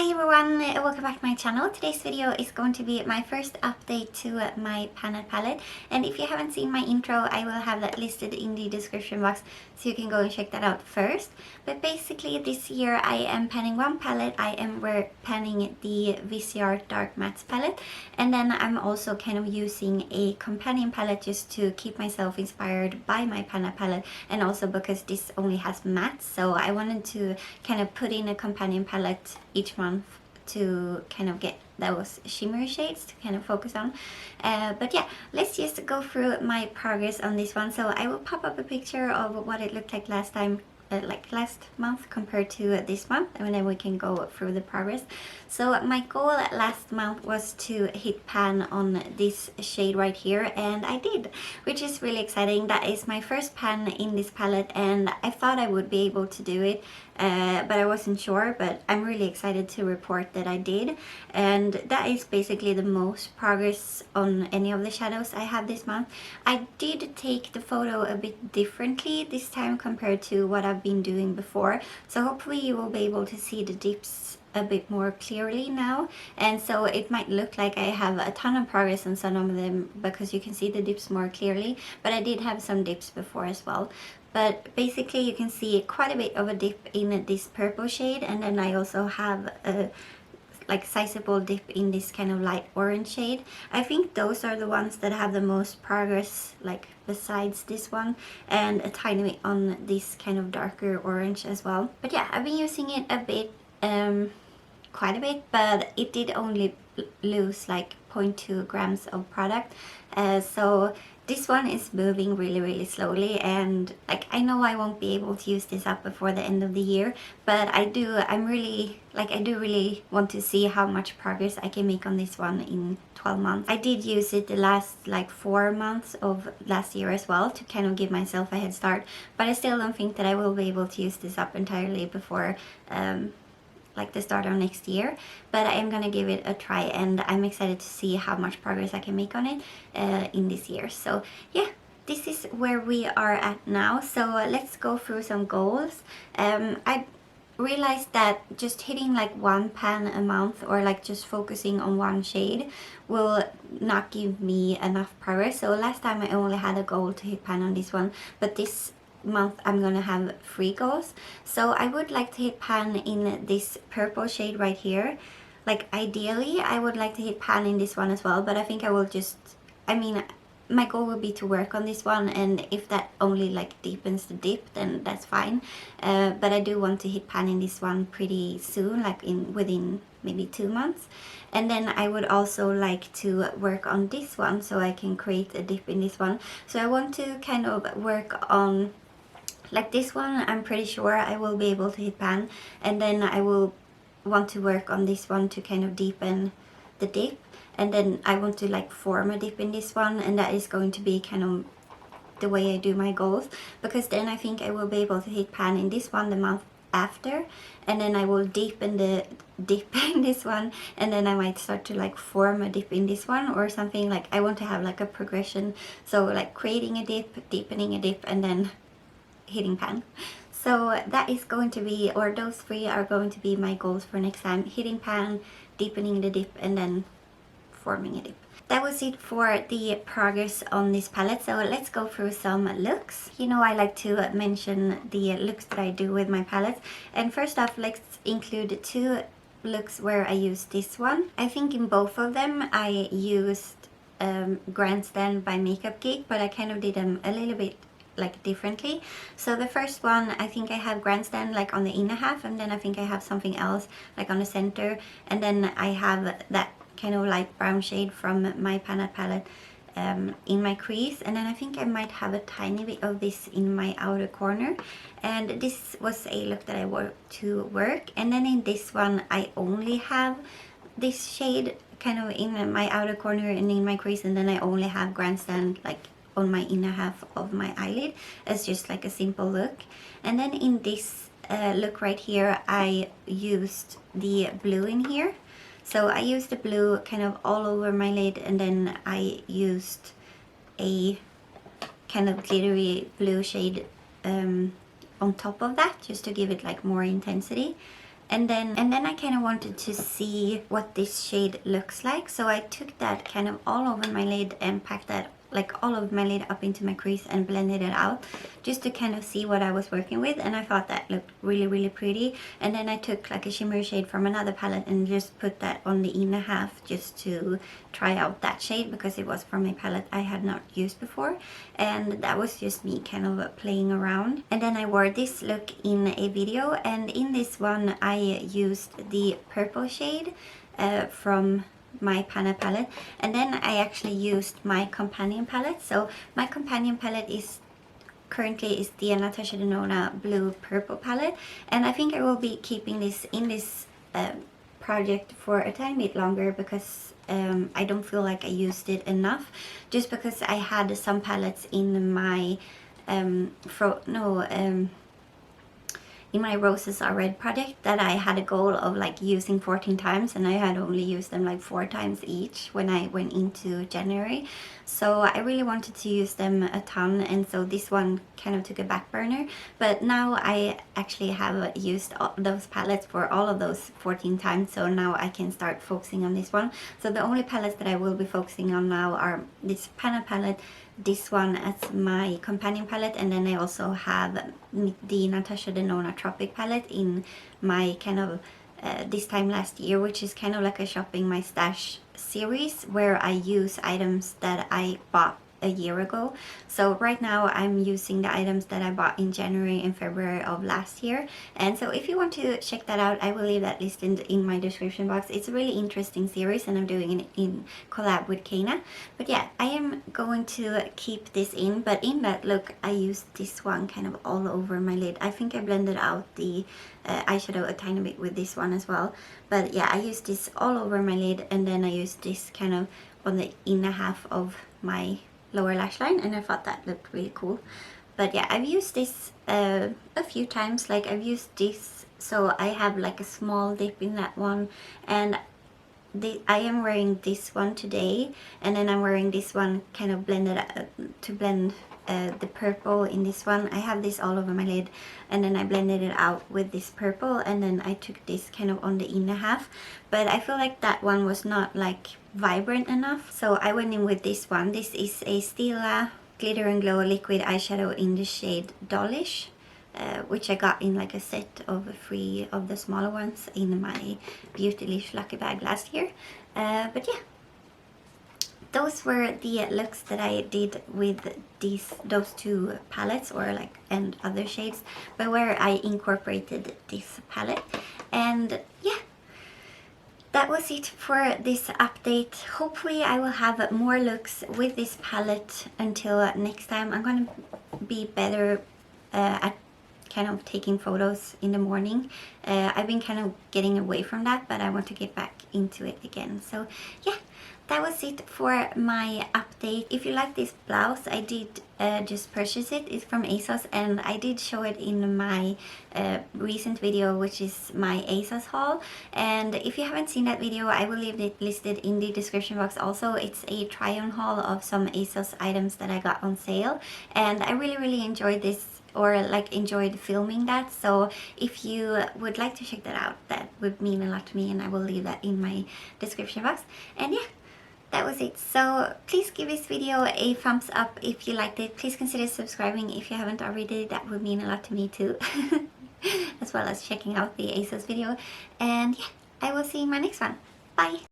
Hi everyone, welcome back to my channel. Today's video is going to be my first update to my Panna palette, and if you haven't seen my intro I will have that listed in the description box so you can go and check that out first. But basically this year I am panning one palette. I am panning the Viseart Dark Mattes palette, and then I'm also kind of using a companion palette just to keep myself inspired by my Panna palette, and also because this only has mattes, so I wanted to kind of put in a companion palette each month to kind of get those shimmery shades to kind of focus on. But yeah, let's just go through my progress on this one. So I will pop up a picture of what it looked like last time, like last month compared to this month, and then we can go through the progress. So my goal last month was to hit pan on this shade right here, and I did, which is really exciting. That is my first pan in this palette, and I thought I would be able to do it, but I wasn't sure. But I'm really excited to report that I did, and that is basically the most progress on any of the shadows I have this month. I did take the photo a bit differently this time compared to what I've been doing before, so hopefully you will be able to see the dips a bit more clearly now, and so it might look like I have a ton of progress on some of them because you can see the dips more clearly, but I did have some dips before as well. But basically you can see quite a bit of a dip in this purple shade, and then I also have a like sizable dip in this kind of light orange shade. I think those are the ones that have the most progress, like besides this one, and a tiny bit on this kind of darker orange as well. But yeah, I've been using it a bit, quite a bit, but it did only lose like 0.2 grams of product, so this one is moving really slowly, and like I know I won't be able to use this up before the end of the year, but I do really want to see how much progress I can make on this one in 12 months. I did use it the last like 4 months of last year as well to kind of give myself a head start, but I still don't think that I will be able to use this up entirely before like the start of next year, but I am gonna give it a try, and I'm excited to see how much progress I can make on it in this year. So yeah, this is where we are at now. So let's go through some goals. I realized that just hitting like one pan a month, or like just focusing on one shade, will not give me enough progress. So last time I only had a goal to hit pan on this one, but this month I'm gonna have 3 goals. So I would like to hit pan in this purple shade right here. Like ideally I would like to hit pan in this one as well, but I think I will just, I mean, my goal will be to work on this one, and if that only like deepens the dip, then that's fine. But I do want to hit pan in this one pretty soon, like within maybe 2 months. And then I would also like to work on this one so I can create a dip in this one. So I want to kind of work on like this one. I'm pretty sure I will be able to hit pan, and then I will want to work on this one to kind of deepen the dip, and then I want to like form a dip in this one, and that is going to be kind of the way I do my goals, because then I think I will be able to hit pan in this one the month after, and then I will deepen the dip in this one, and then I might start to like form a dip in this one or something. Like I want to have like a progression, so like creating a dip, deepening a dip, and then hitting pan. So that is going to be, or those 3 are going to be my goals for next time: hitting pan, deepening the dip, and then forming a dip. That was it for the progress on this palette. So let's go through some looks. You know, I like to mention the looks that I do with my palettes, and first off, let's include 2 looks where I use this one. I think in both of them I used Grandstand by Makeup Geek, but I kind of did them a little bit like differently. So the first one, I think I have Grandstand like on the inner half, and then I think I have something else like on the center, and then I have that kind of light brown shade from my Panna palette in my crease, and then I think I might have a tiny bit of this in my outer corner. And this was a look that I wore to work, and then in this one I only have this shade kind of in my outer corner and in my crease, and then I only have Grandstand like on my inner half of my eyelid as just like a simple look. And then in this look right here I used the blue in here. So I used the blue kind of all over my lid, and then I used a kind of glittery blue shade on top of that, just to give it like more intensity. And then I kind of wanted to see what this shade looks like, so I took that kind of all over my lid and packed that like all of my lid up into my crease and blended it out just to kind of see what I was working with, and I thought that looked really pretty. And then I took like a shimmer shade from another palette and just put that on the inner half just to try out that shade, because it was from a palette I had not used before, and that was just me kind of playing around. And then I wore this look in a video, and in this one I used the purple shade from my Panna palette, and then I actually used my companion palette. So my companion palette is currently the Natasha Denona blue purple palette, and I think I will be keeping this in this project for a tiny bit longer, because I don't feel like I used it enough, just because I had some palettes in my in my Roses Are Red project that I had a goal of like using 14 times, and I had only used them like 4 times each when I went into January. So I really wanted to use them a ton, and so this one kind of took a back burner. But now I actually have used all those palettes for all of those 14 times, so now I can start focusing on this one. So the only palettes that I will be focusing on now are this Panna palette, this one as my companion palette, and then I also have the Natasha Denona Tropic palette in my kind of this time last year, which is kind of like a shopping my stash series where I use items that I bought a year ago. So right now I'm using the items that I bought in January and February of last year, and so if you want to check that out, I will leave that listed in my description box. It's a really interesting series, and I'm doing it in collab with Kana. But yeah, I am going to keep this in, but in that look I used this one kind of all over my lid. I think I blended out the eyeshadow a tiny bit with this one as well, but yeah, I used this all over my lid, and then I used this kind of on the inner half of my lower lash line, and I thought that looked really cool. But yeah, I've used this a few times. Like I've used this, so I have like a small dip in that one, and I am wearing this one today, and then I'm wearing this one kind of blended to blend the purple in this one. I have this all over my lid, and then I blended it out with this purple, and then I took this kind of on the inner half, but I feel like that one was not like vibrant enough, so I went in with this one. This is a Stila Glitter and Glow liquid eyeshadow in the shade Dollish, which I got in like a set of 3 of the smaller ones in my Beautylish lucky bag last year. But yeah, those were the looks that I did with those 2 palettes, or like, and other shades, but where I incorporated this palette. And yeah, that was it for this update. Hopefully I will have more looks with this palette until next time. I'm gonna be better at kind of taking photos in the morning. I've been kind of getting away from that, but I want to get back into it again. So yeah, that was it for my update. If you like this blouse, I did just purchase it. It's from ASOS, and I did show it in my recent video, which is my ASOS haul. And if you haven't seen that video, I will leave it listed in the description box also. It's a try-on haul of some ASOS items that I got on sale, and I really enjoyed this, or like enjoyed filming that. So if you would like to check that out, that would mean a lot to me, and I will leave that in my description box. And yeah, that was it. So please give this video a thumbs up if you liked it. Please consider subscribing if you haven't already. That would mean a lot to me too. As well as checking out the ASOS video. And yeah, I will see you in my next one. Bye!